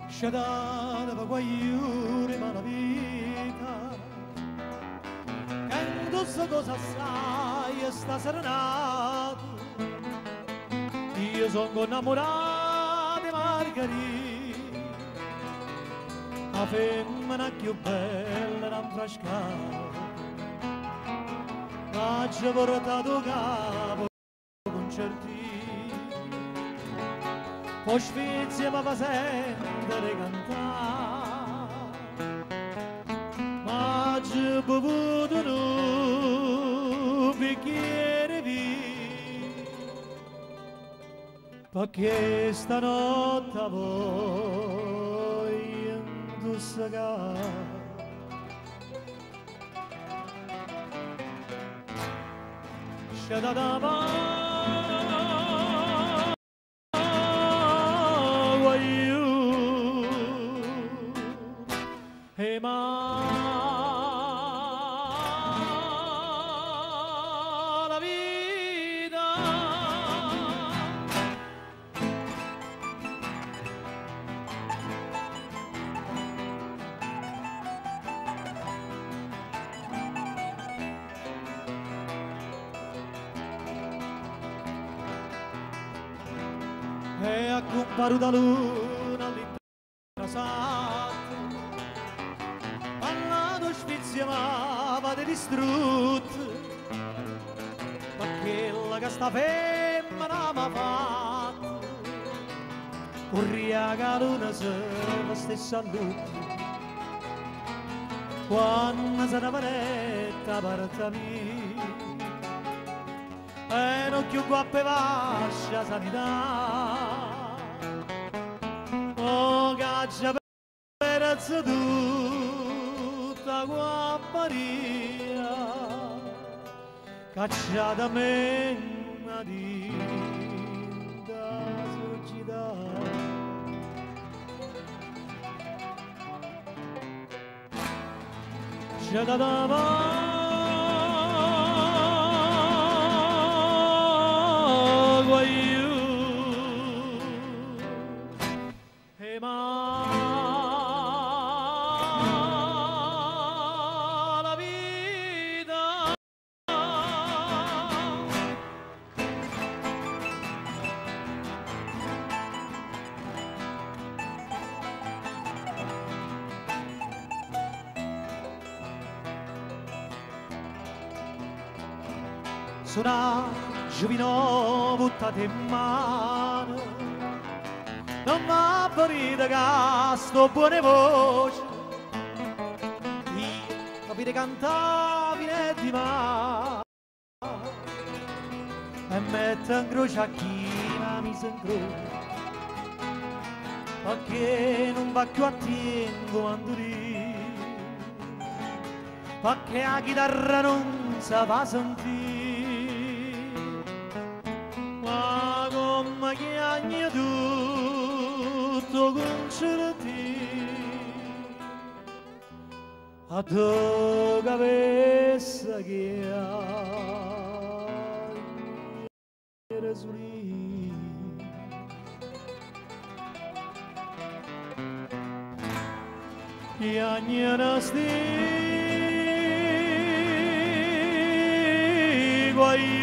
Sciadana per guagliare ma la vita che non so cosa sai e sta serenato io sono innamorato di Margherita la femmina più bella non frascata ma ci ha portato capo concerti poi Svezia mi fa sentire cantare ma ci ho bevuto un bicchiere vino perché stanotte voglio indossare c'è da davanti e ma la vita e a comparo da luna all'intrasato parlato Svezia ma vado distrutto perché la che sta femmina m'ha fatto corria che luna se la stessa luce quando se ne vanetta parte mia e non più guappe vascia sanità oh caccia per tutta guapparia cacciata me una dinda società c'è da davanti e ma la vita sono giovino buttato in mano non m'ha parito che sto buone voci io capite cantavi e di ma e metto in croce a chi mi si incrocia perché non va più a tempo quando ridi perché la chitarra non si fa sentire ma come chiagni tutto concerti a tua cabeça che era sulì e agnara sti guai